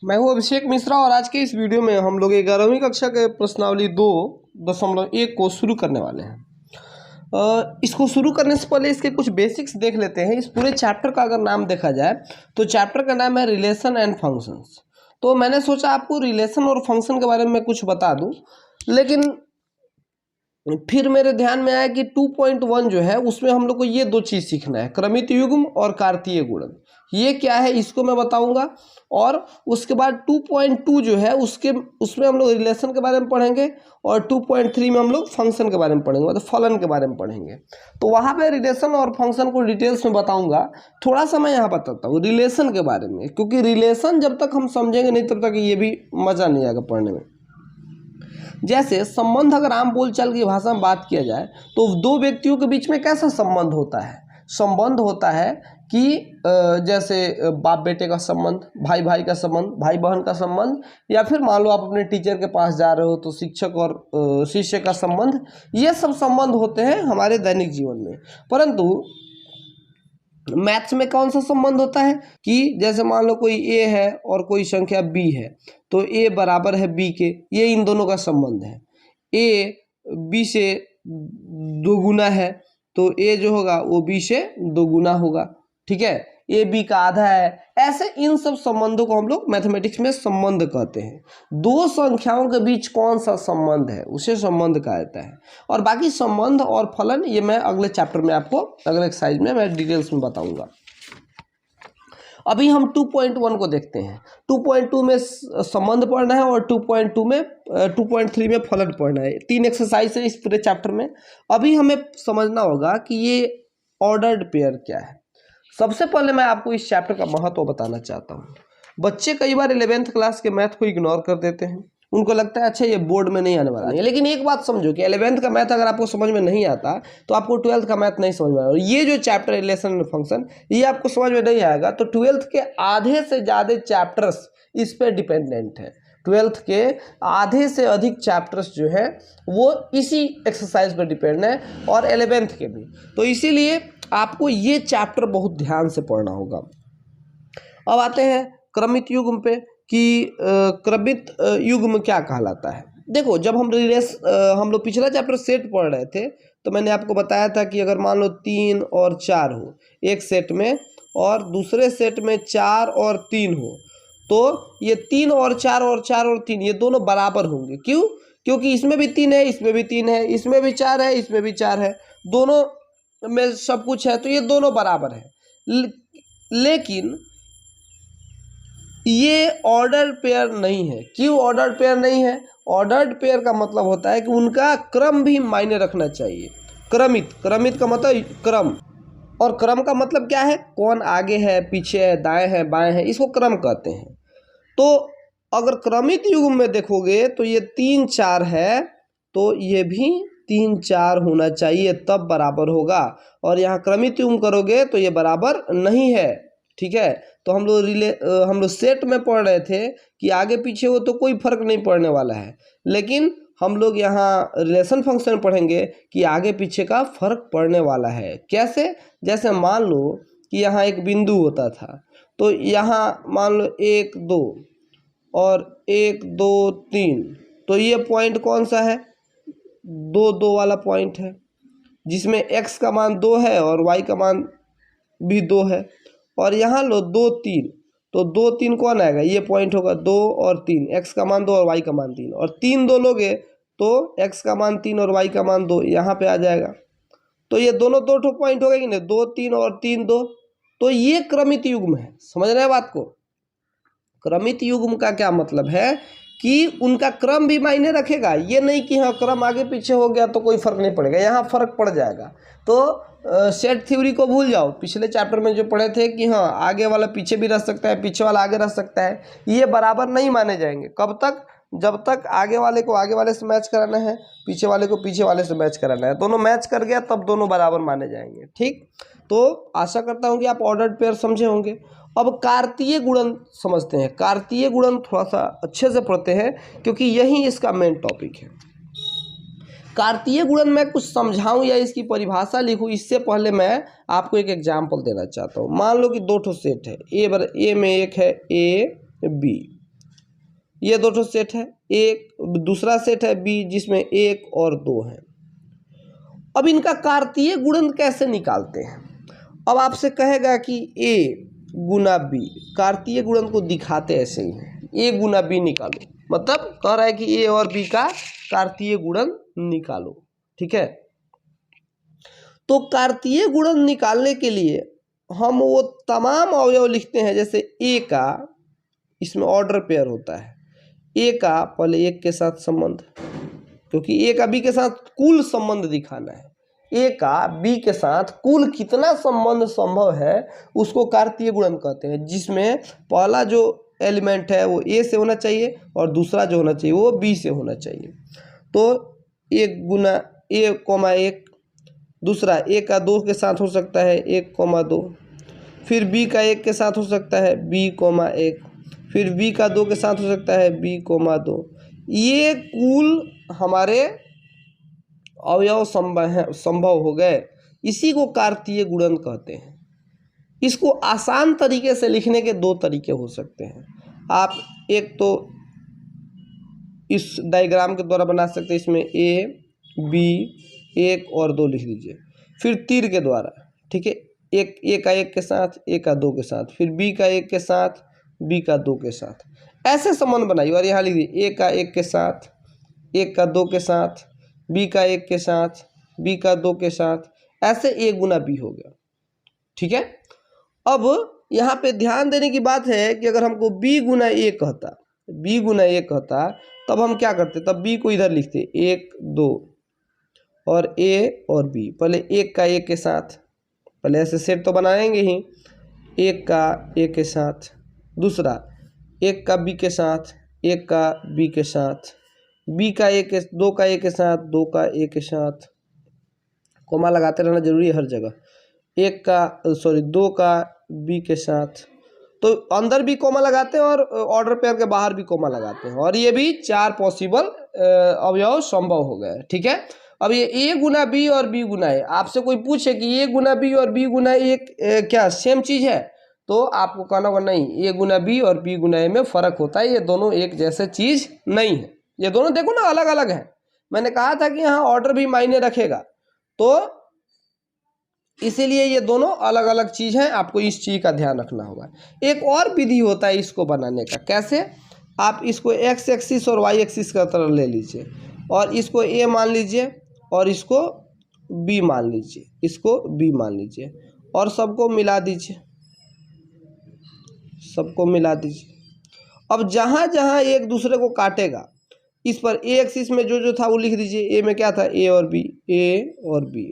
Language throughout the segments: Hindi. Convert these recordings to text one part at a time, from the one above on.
मैं हूं अभिषेक मिश्रा और आज के इस वीडियो में हम लोग 11वीं कक्षा के प्रश्नावली 2.1 को शुरू करने वाले हैं। इसको शुरू करने से पहले इसके कुछ बेसिक्स देख लेते हैं। इस पूरे चैप्टर का अगर नाम देखा जाए तो चैप्टर का नाम है रिलेशन एंड फंक्शंस। तो मैंने सोचा आपको रिलेशन और फंक्शन के बारे में कुछ बता दूं, लेकिन फिर मेरे ध्यान में आया कि 2.1 जो है उसमें हम लोग को ये दो चीज़ सीखना है, क्रमित युग्म और कार्तीय गुणन। ये क्या है इसको मैं बताऊंगा। और उसके बाद 2.2 जो है उसमें हम लोग रिलेशन के बारे में पढ़ेंगे और 2.3 में हम लोग फंक्शन के बारे में पढ़ेंगे, मतलब फलन के बारे में पढ़ेंगे। तो वहाँ पे रिलेशन और फंक्शन को डिटेल्स में बताऊंगा। थोड़ा सा मैं यहाँ बताता हूँ रिलेशन के बारे में, क्योंकि रिलेशन जब तक हम समझेंगे नहीं तब तक ये भी मज़ा नहीं आएगा पढ़ने में। जैसे संबंध, अगर आम बोलचाल की भाषा में बात किया जाए तो दो व्यक्तियों के बीच में कैसा संबंध होता है? संबंध होता है कि जैसे बाप बेटे का संबंध, भाई भाई का संबंध, भाई बहन का संबंध, या फिर मान लो आप अपने टीचर के पास जा रहे हो तो शिक्षक और शिष्य का संबंध। ये सब संबंध होते हैं हमारे दैनिक जीवन में। परंतु मैथ्स में कौन सा संबंध होता है कि जैसे मान लो कोई ए है और कोई संख्या बी है, तो ए बराबर है बी के, ये इन दोनों का संबंध है। ए बी से दोगुना है तो ए जो होगा वो बी से दोगुना होगा, ठीक है। ए बी का आधा है। ऐसे इन सब संबंधों को हम लोग मैथमेटिक्स में संबंध कहते हैं। दो संख्याओं के बीच कौन सा संबंध है उसे संबंध कहा जाता है। और बाकी संबंध और फलन ये मैं अगले चैप्टर में आपको अगले एक्सरसाइज में मैं डिटेल्स में बताऊंगा। अभी हम 2.1 को देखते हैं। 2.2 में संबंध पढ़ना है और 2.3 में फलन पढ़ना है। 3 एक्सरसाइज है इस पूरे चैप्टर में। अभी हमें समझना होगा कि ये ऑर्डर्ड पेयर क्या है। सबसे पहले मैं आपको इस चैप्टर का महत्व बताना चाहता हूँ। बच्चे कई बार 11th क्लास के मैथ को इग्नोर कर देते हैं। उनको लगता है अच्छा ये बोर्ड में नहीं आने वाला है। लेकिन एक बात समझो कि 11th का मैथ अगर आपको समझ में नहीं आता तो आपको 12th का मैथ नहीं समझ में आएगा। और ये जो चैप्टर रिलेशन एंड फंक्शन ये आपको समझ में नहीं आएगा तो 12th के आधे से ज़्यादा चैप्टर्स इस पर डिपेंडेंट है। 12th के आधे से अधिक चैप्टर्स जो है वो इसी एक्सरसाइज पर डिपेंड है और 11th के भी। तो इसीलिए आपको ये चैप्टर बहुत ध्यान से पढ़ना होगा। अब आते हैं क्रमित युग्म पे कि क्रमित युग्म क्या कहलाता है। देखो, जब हम लोग पिछला चैप्टर सेट पढ़ रहे थे तो मैंने आपको बताया था कि अगर मान लो 3 और 4 हो एक सेट में और दूसरे सेट में 4 और 3 हो, तो ये 3 और 4 और 4 और 3 ये दोनों बराबर होंगे। क्यों? क्योंकि इसमें भी 3 है, इसमें भी 3 है, इसमें भी 4 है, इसमें भी 4 है, दोनों में सब कुछ है, तो ये दोनों बराबर है। लेकिन ये ऑर्डर्ड पेयर नहीं है। क्यों ऑर्डर्ड पेयर नहीं है? ऑर्डर्ड पेयर का मतलब होता है कि उनका क्रम भी मायने रखना चाहिए। क्रमित का मतलब क्रम, और क्रम का मतलब क्या है? कौन आगे है, पीछे है, दाएं है, बाएं है, इसको क्रम कहते हैं। तो अगर क्रमित युग्म में देखोगे तो ये 3 4 है तो ये भी 3 4 होना चाहिए तब बराबर होगा। और यहाँ क्रमित युग्म करोगे तो ये बराबर नहीं है, ठीक है। तो हम लोग सेट में पढ़ रहे थे कि आगे पीछे हो तो कोई फर्क नहीं पड़ने वाला है, लेकिन हम लोग यहाँ रिलेशन फंक्शन पढ़ेंगे कि आगे पीछे का फर्क पड़ने वाला है। कैसे? जैसे मान लो कि यहाँ एक बिंदु होता था तो यहाँ मान लो 1 2 और 1 2 3, तो ये पॉइंट कौन सा है? 2 2 वाला पॉइंट है जिसमें x का मान 2 है और y का मान भी 2 है। और यहाँ लो 2 3, तो 2 3 कौन आएगा? ये पॉइंट होगा 2 और 3, x का मान 2 और y का मान 3, और 3 2 लोगे तो x का मान 3 और y का मान 2 यहाँ पे आ जाएगा। तो ये दोनों 2 पॉइंट हो गए कि नहीं? 2 3 और 3 2, तो ये क्रमित युग्म है। समझ रहे हैं बात को? क्रमित युग्म का क्या मतलब है कि उनका क्रम भी मायने रखेगा। ये नहीं कि हाँ क्रम आगे पीछे हो गया तो कोई फर्क नहीं पड़ेगा, यहाँ फर्क पड़ जाएगा। तो सेट थ्योरी को भूल जाओ। पिछले चैप्टर में जो पढ़े थे कि हाँ आगे वाला पीछे भी रह सकता है, पीछे वाला आगे रह सकता है, ये बराबर नहीं माने जाएंगे। कब तक? जब तक आगे वाले को आगे वाले से मैच कराना है, पीछे वाले को पीछे वाले से मैच कराना है, दोनों मैच कर गया तब दोनों बराबर माने जाएंगे, ठीक। तो आशा करता हूँ कि आप ऑर्डर्ड पेयर समझे होंगे। अब कार्तीय गुणन समझते हैं। कार्तीय गुणन थोड़ा सा अच्छे से पढ़ते हैं क्योंकि यही इसका मेन टॉपिक है। कार्तीय गुणन मैं कुछ समझाऊं या इसकी परिभाषा लिखूं इससे पहले मैं आपको एक एग्जाम्पल देना चाहता हूं। मान लो कि 2 ठो सेट है, ए में एक है ए बी, ये दो सेट है, एक दूसरा सेट है बी जिसमें 1 और 2 है। अब इनका कार्तीय गुणन कैसे निकालते हैं? अब आपसे कहेगा कि ए गुना बी, कार्तीय गुणन को दिखाते ऐसे ही हैं, ए गुना बी निकालो, मतलब कह रहा है कि ए और बी का कार्तीय गुणन निकालो। ठीक है, तो कार्तीय गुणन निकालने के लिए हम वो तमाम अवयव लिखते हैं, जैसे ए का, इसमें ऑर्डर पेयर होता है, ए का पहले 1 के साथ संबंध, क्योंकि ए का बी के साथ कुल संबंध दिखाना है, ए का बी के साथ कुल कितना संबंध संभव है उसको कार्तीय गुणन कहते हैं, जिसमें पहला जो एलिमेंट है वो ए से होना चाहिए और दूसरा जो होना चाहिए वो बी से होना चाहिए। तो 1 गुना ए कोमा 1, दूसरा ए का 2 के साथ हो सकता है 1,2, फिर बी का 1 के साथ हो सकता है b,1, फिर बी का 2 के साथ हो सकता है b,2। ये कुल हमारे अवयव संभव हो गए, इसी को कार्तीय गुणन कहते हैं। इसको आसान तरीके से लिखने के 2 तरीके हो सकते हैं। आप एक तो इस डायग्राम के द्वारा बना सकते हैं, इसमें ए बी 1 और 2 लिख दीजिए, फिर तीर के द्वारा, ठीक है, एक ए का 1 के साथ, ए का 2 के साथ, फिर बी का 1 के साथ, बी का 2 के साथ, ऐसे संबंध बनाइए। और यहाँ लिख दीजिए ए का 1 के साथ, 1 का 2 के साथ, बी का 1 के साथ, बी का 2 के साथ, ऐसे ए गुना बी हो गया। ठीक है, अब यहाँ पे ध्यान देने की बात है कि अगर हमको b गुना ए कहता, b गुना ए कहता, तब हम क्या करते, तब b को इधर लिखते 1 2 और a और b, पहले 1 का 1 के साथ, पहले ऐसे सेट तो बनाएंगे ही, 1 का a के साथ, दूसरा 1 का b के साथ, 1 का b के साथ, b का 1 के 2 का a के साथ, 2 का a के साथ, कोमा लगाते रहना जरूरी है हर जगह, 2 का b के साथ, तो अंदर भी कोमा लगाते हैं और ऑर्डर पेयर के बाहर भी कोमा लगाते हैं, और ये भी 4 पॉसिबल अवयव संभव हो गए। ठीक है, अब ये a गुना बी और b गुना ए, आपसे कोई पूछे कि a गुना बी और b गुना ए क्या सेम चीज़ है, तो आपको कहना होगा नहीं, a गुना बी और b गुना ए में फ़र्क होता है, ये दोनों एक जैसे चीज़ नहीं है, ये दोनों देखो ना अलग अलग हैं। मैंने कहा था कि यहाँ ऑर्डर भी मायने रखेगा, तो इसीलिए ये दोनों अलग अलग चीज़ हैं, आपको इस चीज़ का ध्यान रखना होगा। एक और विधि होता है इसको बनाने का, कैसे, आप इसको x एक्सिस और y एक्सिस का तरह ले लीजिए, और इसको a मान लीजिए और इसको b मान लीजिए, इसको b मान लीजिए, और सबको मिला दीजिए, सबको मिला दीजिए। अब जहाँ जहाँ एक दूसरे को काटेगा, इस पर a एक्सिस में जो जो था वो लिख दीजिए, a में क्या था a और b,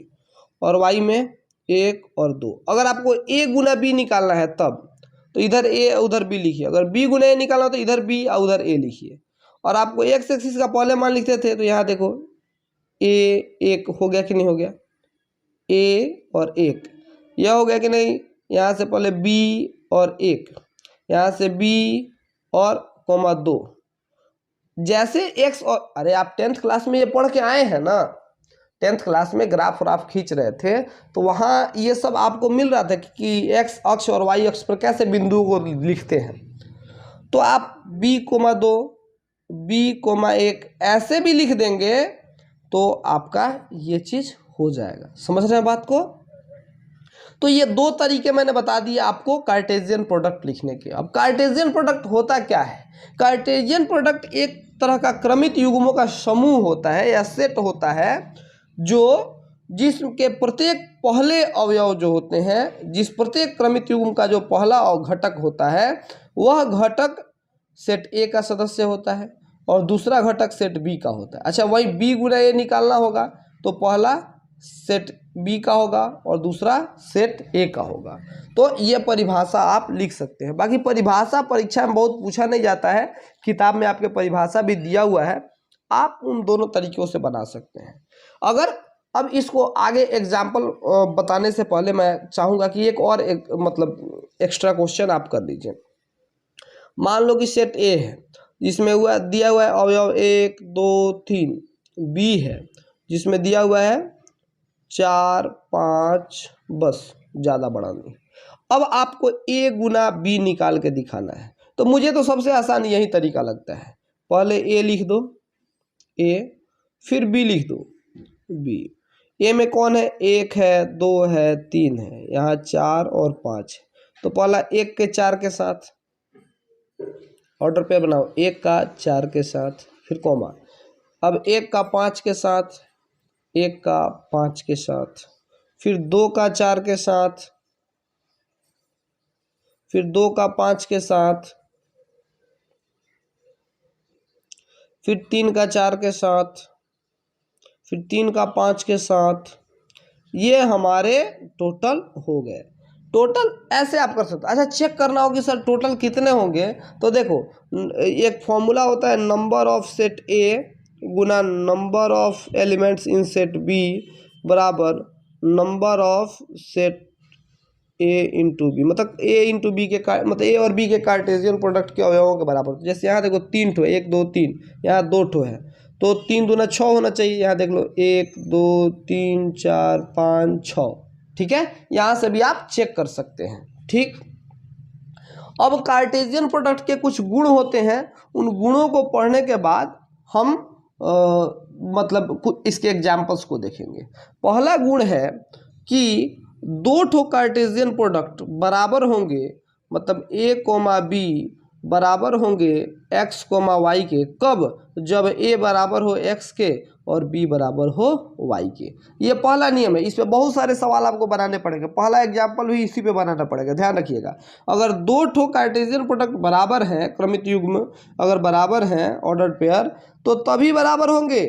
और y में 1 और 2। अगर आपको a गुना b निकालना है तब तो इधर a उधर b लिखिए, अगर b गुना a निकालना हो तो इधर b और उधर a लिखिए। और आपको x एक्सिस का पहले मान लिखते थे, तो यहाँ देखो a 1 हो गया कि नहीं हो गया, a और 1 यह हो गया कि नहीं, यहाँ से पहले b और 1, यहाँ से b और कोमा 2, जैसे x और, अरे आप 10th क्लास में ये पढ़ के आए हैं ना, 10th क्लास में ग्राफ व्राफ खींच रहे थे, तो वहाँ ये सब आपको मिल रहा था कि x अक्ष और y अक्ष पर कैसे बिंदुओं को लिखते हैं। तो आप b,2 b,1 ऐसे भी लिख देंगे तो आपका ये चीज़ हो जाएगा। समझ रहे हैं बात को? तो ये 2 तरीके मैंने बता दिए आपको कार्टेशियन प्रोडक्ट लिखने के। अब कार्टेशियन प्रोडक्ट होता क्या है? कार्टेशियन प्रोडक्ट एक तरह का क्रमित युग्मों का समूह होता है या सेट होता है, जो जिसके प्रत्येक पहले अवयव जो होते हैं, जिस प्रत्येक क्रमित युग्म का जो पहला घटक होता है, वह घटक सेट ए का सदस्य होता है और दूसरा घटक सेट बी का होता है। अच्छा, वही बी गुना ए निकालना होगा तो पहला सेट बी का होगा और दूसरा सेट ए का होगा। तो ये परिभाषा आप लिख सकते हैं। बाकी परिभाषा परीक्षा में बहुत पूछा नहीं जाता है, किताब में आपके परिभाषा भी दिया हुआ है, आप उन दोनों तरीक़ों से बना सकते हैं। अगर अब इसको आगे एग्जाम्पल बताने से पहले मैं चाहूँगा कि एक और मतलब एक्स्ट्रा क्वेश्चन आप कर लीजिए। मान लो कि सेट ए है जिसमें दिया हुआ है अवयव 1 2 3, बी है जिसमें दिया हुआ है 4 5, बस ज़्यादा बड़ा नहीं। अब आपको a गुना b निकाल के दिखाना है, तो मुझे तो सबसे आसान यही तरीका लगता है। पहले ए लिख दो ए, फिर बी लिख दो बी। ए में कौन है, 1 है, 2 है, 3 है, यहाँ 4 और 5। तो पहला 1 के 4 के साथ ऑर्डर पे बनाओ, 1 का 4 के साथ, फिर कॉमा। अब 1 का 5 के साथ, 1 का 5 के साथ, फिर 2 का 4 के साथ, फिर 2 का 5 के साथ, फिर 3 का 4 के साथ, फिर 3 का 5 के साथ। ये हमारे टोटल हो गए। टोटल ऐसे आप कर सकते हो। अच्छा, चेक करना हो कि सर टोटल कितने होंगे, तो देखो एक फॉर्मूला होता है, नंबर ऑफ सेट ए गुना number of elements in set B बराबर number of set A into B. मतलब ए इंटू बी के मतलब ए और बी के कार्टेशियन प्रोडक्ट के अवयवों के बराबर। जैसे यहाँ देखो 3 ठो, 1 2 3, यहाँ 2 ठो है, तो 3 दूना 6 होना चाहिए। यहाँ देख लो 1 2 3 4 5 6, ठीक है। यहाँ से भी आप चेक कर सकते हैं, ठीक। अब कार्टेशियन प्रोडक्ट के कुछ गुण होते हैं, उन गुणों को पढ़ने के बाद हम मतलब कुछ इसके एग्जाम्पल्स को देखेंगे। पहला गुण है कि 2 ठो कार्टेशियन प्रोडक्ट बराबर होंगे, मतलब ए कोमा बी बराबर होंगे एक्स कोमा वाई के। कब, जब ए बराबर हो एक्स के और बी बराबर हो वाई के। ये पहला नियम है। इस पे बहुत सारे सवाल आपको बनाने पड़ेंगे। पहला एग्जाम्पल भी इसी पे बनाना पड़ेगा, ध्यान रखिएगा। अगर 2 ठो कार्टेशियन प्रोडक्ट बराबर हैं, क्रमित युग्म अगर बराबर हैं ऑर्डर पेयर, तो तभी बराबर होंगे।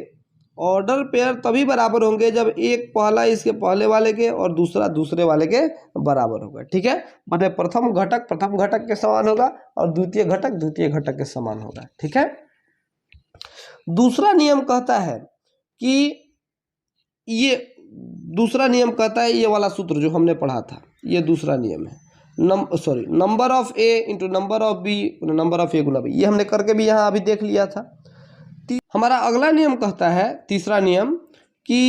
ऑर्डर पेयर तभी बराबर होंगे जब एक पहला इसके पहले वाले के और दूसरा दूसरे वाले के बराबर होगा, ठीक है। मतलब प्रथम घटक के समान होगा और द्वितीय घटक के समान होगा, ठीक है। दूसरा नियम कहता है कि ये दूसरा नियम कहता है, ये वाला सूत्र जो हमने पढ़ा था, ये दूसरा नियम है। Number of A into number of B number of A गुना बी। ये हमने करके भी यहाँ अभी देख लिया था। हमारा अगला नियम कहता है, तीसरा नियम, कि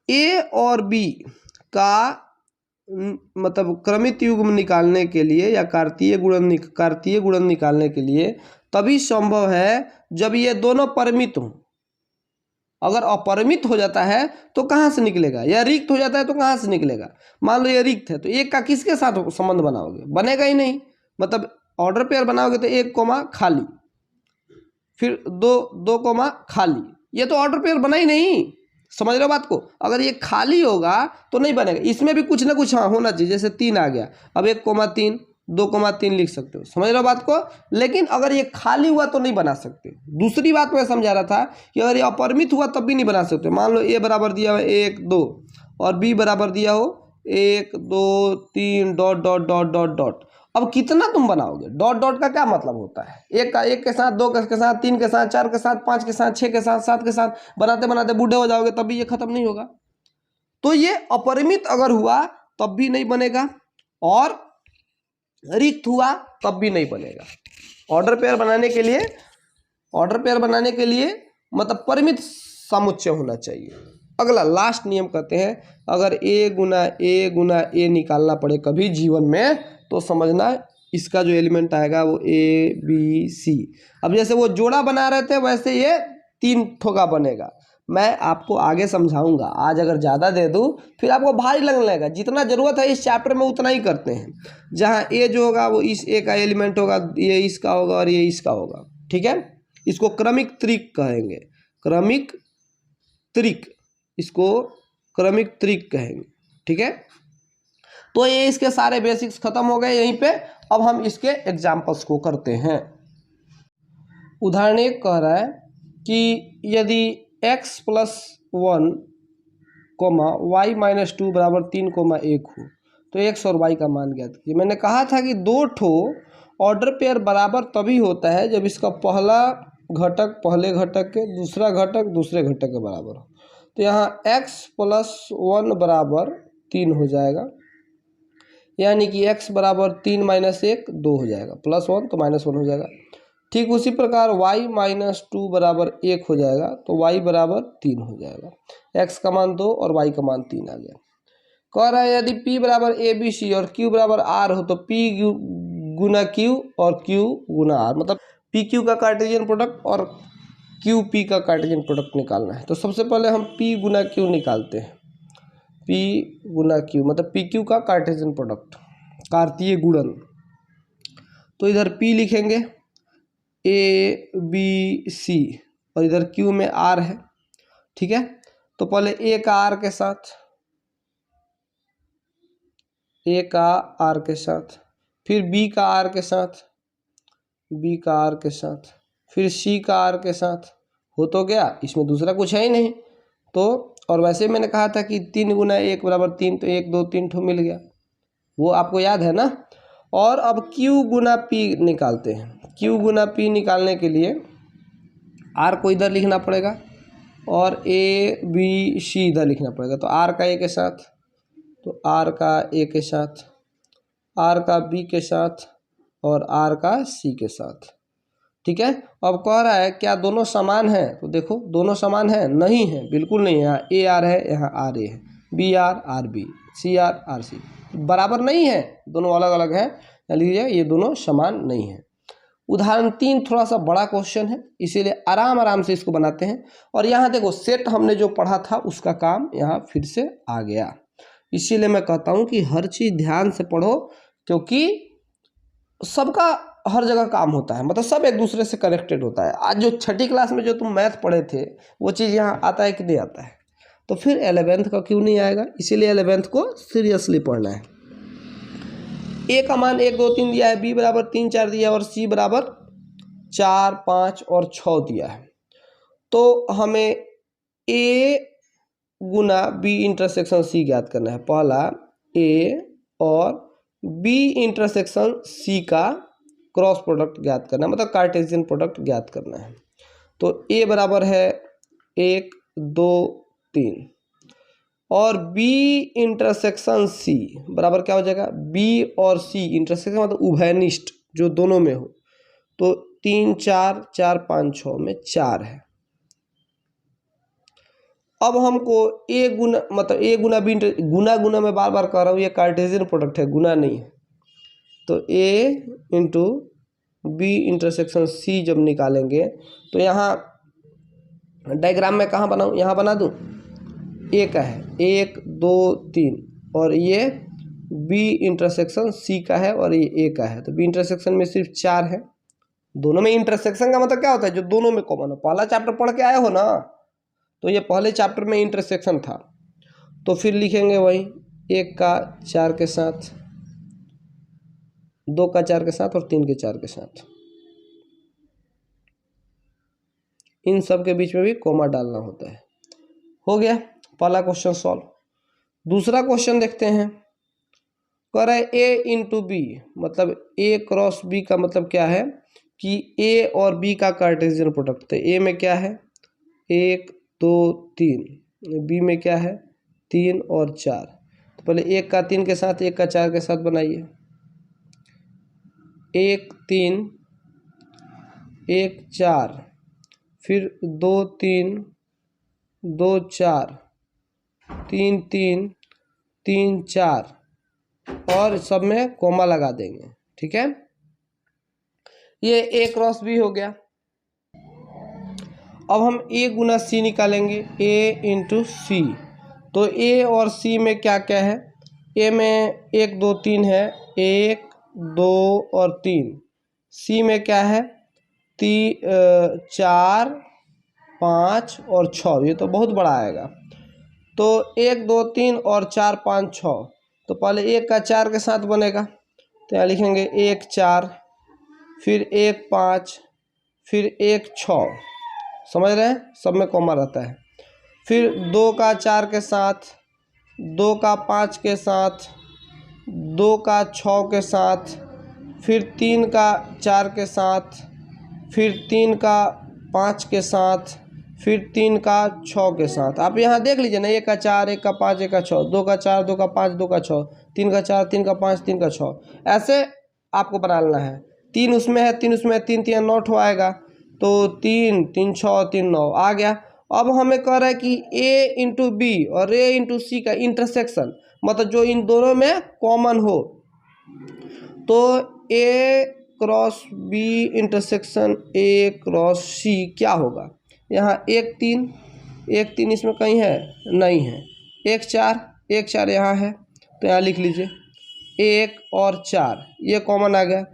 ए और बी का मतलब क्रमित युग्म निकालने के लिए या कार्तीय गुणन निकालने के लिए तभी संभव है जब ये दोनों परिमित हों। अगर अपरिमित हो जाता है तो कहाँ से निकलेगा, या रिक्त हो जाता है तो कहाँ से निकलेगा। मान लो ये रिक्त है, तो एक का किसके साथ संबंध बनाओगे, बनेगा ही नहीं। मतलब ऑर्डर पेयर बनाओगे तो 1 कोमा खाली, फिर 2 कोमा खाली, ये तो ऑर्डर पेयर बना ही नहीं। समझ रहे हो बात को। अगर ये खाली होगा तो नहीं बनेगा। इसमें भी कुछ ना कुछ हाँ होना चाहिए। जैसे 3 आ गया, अब 1 कोमा 3 2 कोमा 3 लिख सकते हो। समझ रहे हो बात को। लेकिन अगर ये खाली हुआ तो नहीं बना सकते। दूसरी बात मैं समझा रहा था कि अगर ये अपरिमित हुआ तब भी नहीं बना सकते। मान लो ए बराबर दिया हो 1 2 और बी बराबर दिया हो 1 2 3 dot dot dot dot dot. अब कितना तुम बनाओगे। डॉट डॉट का क्या मतलब होता है, एक के साथ, 2 के साथ, 3 के साथ, 4 के साथ, 5 के साथ, 6 के साथ, 7 के साथ, बनाते बनाते बूढ़े हो जाओगे तब भी ये खत्म नहीं होगा। तो ये अपरिमित अगर हुआ तब भी नहीं बनेगा और रिक्त हुआ तब भी नहीं बनेगा। ऑर्डर पेयर बनाने के लिए मतलब परिमित समुच्चय होना चाहिए। अगला लास्ट नियम कहते हैं, अगर ए गुना ए निकालना पड़े कभी जीवन में, तो समझना इसका जो एलिमेंट आएगा वो ए बी सी। अब जैसे वो जोड़ा बना रहे थे वैसे ये 3 ठोका बनेगा। मैं आपको आगे समझाऊंगा। आज अगर ज़्यादा दे दूँ फिर आपको भारी लगने लगेगा। जितना ज़रूरत है इस चैप्टर में उतना ही करते हैं। जहाँ ए जो होगा वो इस ए का एलिमेंट होगा, ये इसका होगा और ये इसका होगा, ठीक है। इसको क्रमिक त्रिक कहेंगे, क्रमिक त्रिक, इसको क्रमिक त्रिक कहेंगे, ठीक है। तो ये इसके सारे बेसिक्स खत्म हो गए यहीं पे। अब हम इसके एग्जाम्पल्स को करते हैं। उदाहरण 1 कह रहा है कि यदि x + 1, y - 2 = 3, 1 हो तो x और y का मान ज्ञात कीजिए। मैंने कहा था कि 2 ठो ऑर्डर पेयर बराबर तभी होता है जब इसका पहला घटक पहले घटक के, दूसरा घटक दूसरे घटक के बराबर हो। तो यहाँ x + 1 = 3 हो जाएगा, यानी कि x = 3 - 1 2 हो जाएगा, +1 तो -1 हो जाएगा। ठीक उसी प्रकार y - 2 = 1 हो जाएगा, तो y = 3 हो जाएगा। x का मान 2 और y का मान 3 आ गया। कह रहा है यदि p = ABC और q = r हो तो p गुना q और q गुना r, मतलब पी क्यू का कार्टेशियन प्रोडक्ट और क्यू पी का कार्टेशियन प्रोडक्ट निकालना है। तो सबसे पहले हम पी गुना क्यू निकालते हैं। पी गुना क्यू मतलब पी क्यू का कार्टेशियन प्रोडक्ट, कार्तीय गुणन। तो इधर पी लिखेंगे ए बी सी और इधर क्यू में आर है, ठीक है। तो पहले ए का आर के साथ, ए का आर के साथ, फिर बी का आर के साथ, बी का आर के साथ, फिर सी का आर के साथ। हो तो गया, इसमें दूसरा कुछ है ही नहीं। तो और वैसे मैंने कहा था कि 3 गुना 1 बराबर 3, तो 1 2 3 ठो मिल गया, वो आपको याद है ना। और अब Q गुना P निकालते हैं। Q गुना P निकालने के लिए R को इधर लिखना पड़ेगा और A B C इधर लिखना पड़ेगा। तो R का A के साथ, तो R का A के साथ, R का B के साथ और R का C के साथ, ठीक है। अब कह रहा है क्या दोनों समान हैं? तो देखो दोनों समान हैं, नहीं है, बिल्कुल नहीं है। यहाँ ए आर है, यहाँ आर ए है, b R b, c R c, बराबर नहीं है, दोनों अलग अलग हैं। लीजिए ये दोनों समान नहीं है। उदाहरण 3 थोड़ा सा बड़ा क्वेश्चन है, इसीलिए आराम आराम से इसको बनाते हैं। और यहाँ देखो सेट हमने जो पढ़ा था उसका काम यहाँ फिर से आ गया। इसीलिए मैं कहता हूँ कि हर चीज़ ध्यान से पढ़ो, क्योंकि सबका हर जगह काम होता है, मतलब सब एक दूसरे से कनेक्टेड होता है। आज जो 6ठी क्लास में जो तुम मैथ पढ़े थे वो चीज़ यहाँ आता है कि नहीं आता है, तो फिर 11th का क्यों नहीं आएगा। इसीलिए 11th को सीरियसली पढ़ना है। ए का मान 1 2 3 दिया है, बी बराबर 3 4 दिया है और सी बराबर 4 5 और 6 दिया है। तो हमें ए गुना बी इंटरसेक्शन सी ज्ञात करना है। पहला ए और बी इंटरसेक्शन सी का क्रॉस प्रोडक्ट ज्ञात करना है, मतलब कार्टेशियन प्रोडक्ट ज्ञात करना है। तो ए बराबर है 1 2 3 और बी इंटरसेक्शन सी बराबर क्या हो जाएगा, बी और सी इंटरसेक्शन मतलब उभयनिष्ठ जो दोनों में हो। तो 3 4 4 5 6 में 4 है। अब हमको ए गुना मतलब ए गुना बी, गुना गुना मैं बार बार कह रहा हूँ, ये कार्टेशियन प्रोडक्ट है, गुना नहीं है। तो ए इंटू बी इंटरसेक्शन सी जब निकालेंगे तो यहाँ डायग्राम में कहाँ बनाऊँ, यहाँ बना दूँ। ए का है 1 2 3 और ये बी इंटरसेक्शन सी का है और ये ए का है। तो बी इंटरसेक्शन में सिर्फ 4 है। दोनों में इंटरसेक्शन का मतलब क्या होता है, जो दोनों में कॉमन हो। पहला चैप्टर पढ़ के आए हो ना, तो ये पहले चैप्टर में इंटरसेक्शन था। तो फिर लिखेंगे वही 1 का 4 के साथ, 2 का 4 के साथ और 3 के 4 के साथ। इन सब के बीच में भी कॉमा डालना होता है। हो गया पहला क्वेश्चन सॉल्व। दूसरा क्वेश्चन देखते हैं। कह रहा है ए इंटू बी, मतलब ए क्रॉस बी का मतलब क्या है कि ए और बी का कार्टेशियन प्रोडक्ट। तो ए में क्या है 1 2 3, बी में क्या है 3 और 4। तो पहले 1 का 3 के साथ 1 का 4 के साथ बनाइए। 1 3 1 4, फिर 2 3 2 4 3 3 3 4 और सब में कोमा लगा देंगे, ठीक है। ये ए क्रॉस बी हो गया। अब हम ए गुना सी निकालेंगे, ए इंटू सी। तो ए और सी में क्या क्या है, ए में 1 2 3 है, 1 2 और 3। सी में क्या है 4 5 और 6, ये तो बहुत बड़ा आएगा। तो 1 2 3 और 4 5 6। तो पहले 1 का 4 के साथ बनेगा, तो यहाँ लिखेंगे 1 4, फिर 1 5, फिर 1 6। समझ रहे हैं, सब में कॉमा रहता है। फिर 2 का 4 के साथ, 2 का 5 के साथ, 2 का 6 के साथ, फिर 3 का 4 के साथ, फिर 3 का 5 के साथ, फिर 3 का 6 के साथ। आप यहाँ देख लीजिए ना, 1 का 4 1 का 5 1 का 6, 2 का 4 2 का 5 2 का 6, 3 का 4 3 का 5 3 का 6, ऐसे आपको बनाना है। 3 उसमें है, 3 उसमें है, 3 3 9 ठो आएगा। तो 3 3 6 3 9 आ गया। अब हमें कह रहा है कि ए इंटू बी और ए इंटू सी का इंटरसेक्शन, मतलब जो इन दोनों में कॉमन हो। तो A cross B intersection A cross C क्या होगा? यहाँ 1 3, 1 3 इसमें कहीं है? नहीं है। 1 4 यहाँ है तो यहाँ लिख लीजिए 1 और 4 ये कॉमन आ गया।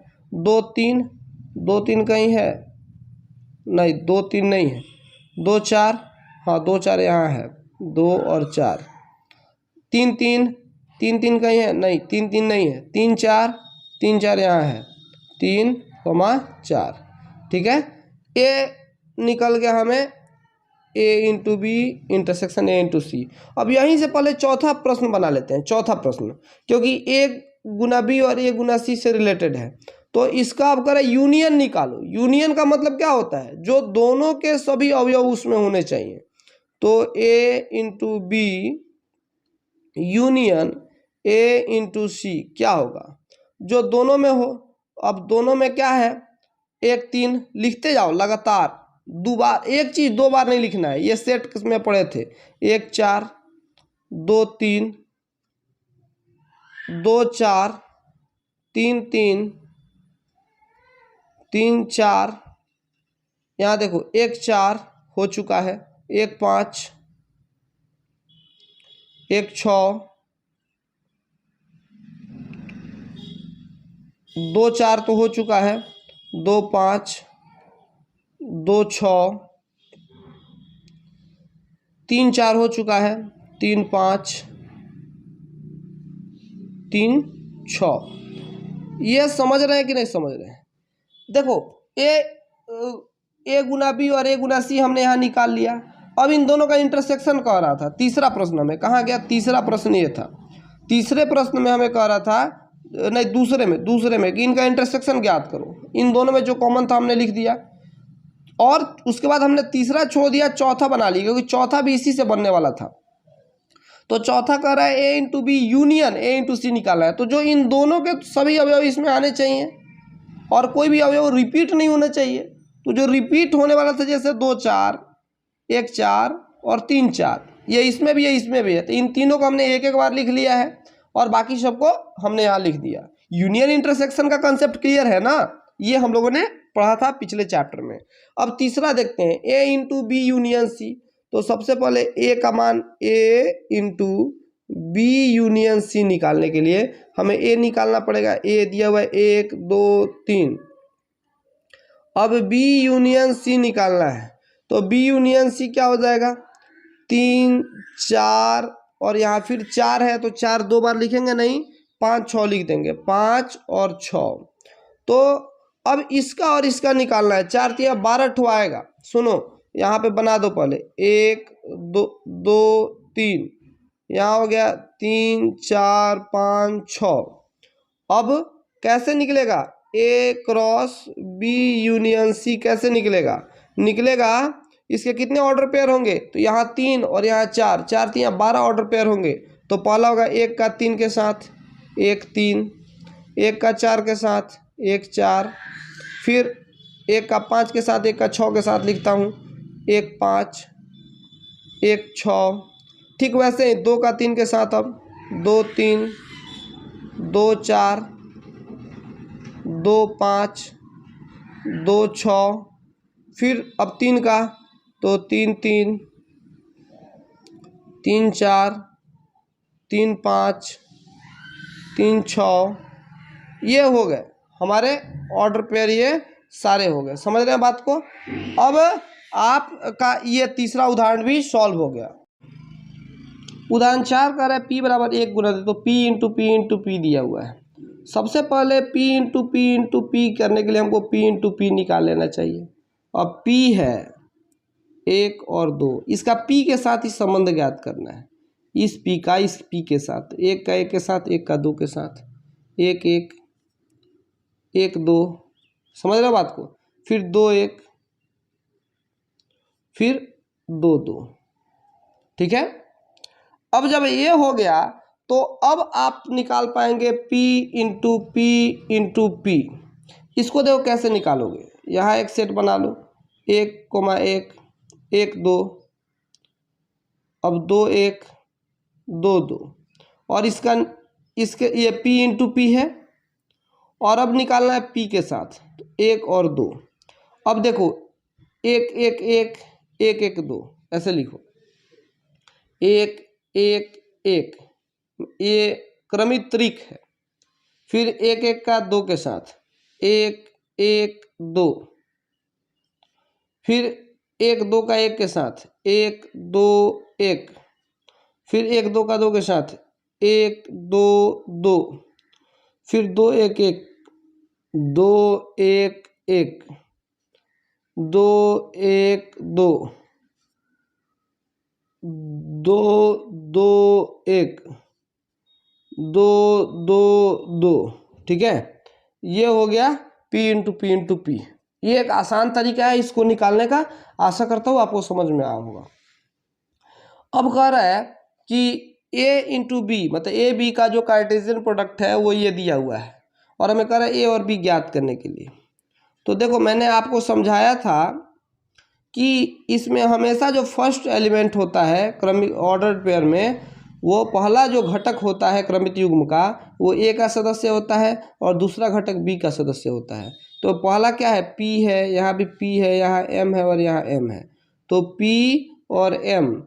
2 3, 2 3 कहीं है? नहीं, 2 3 नहीं है। 2 4, हाँ 2 4 यहाँ है। 2 और 4। 3 3, 3 3 कहीं है? नहीं, 3 3 नहीं है। 3 4 यहाँ है। 3 4 ठीक है। ए निकल गया हमें a into B intersection a into C. अब यहीं से पहले चौथा प्रश्न बना लेते हैं। चौथा प्रश्न क्योंकि a गुना बी और a गुना सी से रिलेटेड है तो इसका अब करें यूनियन निकालो। यूनियन का मतलब क्या होता है? जो दोनों के सभी अवयव उसमें होने चाहिए। तो a into B union a into C क्या होगा? जो दोनों में हो। अब दोनों में क्या है? 1 3 लिखते जाओ लगातार। 2 बार एक चीज 2 बार नहीं लिखना है। ये सेट में पढ़े थे। 1 4 2 3 2 4 3 3 3 4। यहाँ देखो 1 4 हो चुका है। 1 5 1 6 2 4 तो हो चुका है। 2 5 2 6 3 4 हो चुका है। 3 5 3 6। ये समझ रहे हैं कि नहीं समझ रहे हैं? देखो ए गुना बी और ए गुना सी हमने यहाँ निकाल लिया। अब इन दोनों का इंटरसेक्शन कह रहा था। तीसरा प्रश्न में कहाँ गया? तीसरा प्रश्न ये था। तीसरे प्रश्न में हमें कह रहा था, नहीं दूसरे में कि इनका इंटरसेक्शन ज्ञात करो। इन दोनों में जो कॉमन था हमने लिख दिया और उसके बाद हमने तीसरा छोड़ दिया, चौथा बना लिया क्योंकि चौथा भी इसी से बनने वाला था। तो चौथा कह रहा है A into B union A into C निकालना है। तो जो इन दोनों के सभी अवयव इसमें आने चाहिए और कोई भी अवयव रिपीट नहीं होना चाहिए। तो जो रिपीट होने वाला था जैसे 2 4 1 4 और 3 4 ये इसमें भी है इसमें भी है। तो इन तीनों को हमने एक एक बार लिख लिया है और बाकी सबको हमने यहाँ लिख दिया। यूनियन इंटरसेक्शन का कंसेप्ट क्लियर है ना? ये हम लोगों ने पढ़ा था पिछले चैप्टर में। अब तीसरा देखते हैं ए इंटू बी यूनियन सी। तो सबसे पहले ए का मान ए इंटू बी यूनियन सी निकालने के लिए हमें ए निकालना पड़ेगा। ए दिया हुआ है 1 2 3। अब बी यूनियन सी निकालना है तो बी यूनियन सी क्या हो जाएगा? 3 4 और यहाँ फिर 4 है तो 4 2 बार लिखेंगे नहीं, 5 6 लिख देंगे। 5 और 6। तो अब इसका और इसका निकालना है। 4 3 12 ठो आएगा। सुनो यहाँ पे बना दो पहले 1 2 2 3। यहाँ हो गया 3 4 5 6। अब कैसे निकलेगा? ए क्रॉस बी यूनियन सी कैसे निकलेगा? इसके कितने ऑर्डर पेयर होंगे? तो यहाँ 3 और यहाँ 4 4 3 12 ऑर्डर पेयर होंगे। तो पहला होगा 1 का 3 के साथ 1 3, 1 का 4 के साथ 1 4, फिर 1 का 5 के साथ 1 का 6 के साथ लिखता हूँ 1 5 1 6। ठीक वैसे ही 2 का 3 के साथ अब 2 3 2 4 2 5 2 6। फिर अब 3 का तो 3 3 3 4 3 5 3 6। ये हो गए हमारे ऑर्डर पेयर। ये सारे हो गए। समझ रहे हैं बात को? अब आपका ये तीसरा उदाहरण भी सॉल्व हो गया। उदाहरण 4 कह रहा है P बराबर 1 गुना दे। तो P इंटू पी दिया हुआ है। सबसे पहले P इंटू पी करने के लिए हमको P इंटू पी निकाल लेना चाहिए। अब P है 1 और 2, इसका P के साथ ही संबंध ज्ञात करना है। इस P का इस P के साथ, 1 का 1 के साथ 1 का 2 के साथ 1 1 1 2। समझ रहे हो बात को? फिर 2 1 फिर 2 2। ठीक है। अब जब ये हो गया तो अब आप निकाल पाएंगे P इंटू पी। इसको देखो कैसे निकालोगे। यहाँ एक सेट बना लो 1 1 1 2। अब 2 1 2 2 और इसके ये P इंटू पी है और अब निकालना है पी के साथ, तो 1 और 2। अब देखो 1 1 1 1 1 2 ऐसे लिखो, 1 1 1, ये क्रमिक तरीक है। फिर 1 1 का 2 के साथ 1 1 2, फिर 1 2 का 1 के साथ 1 2 1, फिर 1 2 का 2 के साथ 1 2 2, फिर 2 1 1 2 1 1 2 1 2 2 2 1 2 2 2। ठीक है, ये हो गया P into P into P. ये एक आसान तरीका है इसको निकालने का, आशा करता हूँ आपको समझ में आया होगा। अब कह रहा है कि A इंटू बी, मतलब ए बी का जो कार्टेशियन प्रोडक्ट है वो ये दिया हुआ है, और हमें कह रहा है ए और बी ज्ञात करने के लिए। तो देखो मैंने आपको समझाया था कि इसमें हमेशा जो फर्स्ट एलिमेंट होता है क्रमिक ऑर्डर्ड पेयर में, वो पहला जो घटक होता है क्रमिक युग्म का, वो ए का सदस्य होता है और दूसरा घटक बी का सदस्य होता है। तो पहला क्या है, पी है, यहाँ भी पी है, यहाँ एम है और यहाँ एम है। तो पी और एम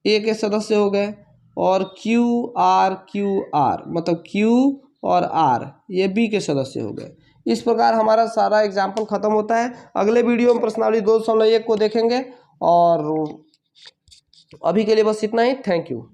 ए के सदस्य हो गए, और क्यू आर मतलब क्यू और आर ये बी के सदस्य हो गए। इस प्रकार हमारा सारा एग्जाम्पल खत्म होता है। अगले वीडियो में प्रश्नावली 2.1 को देखेंगे, और अभी के लिए बस इतना ही। Thank you.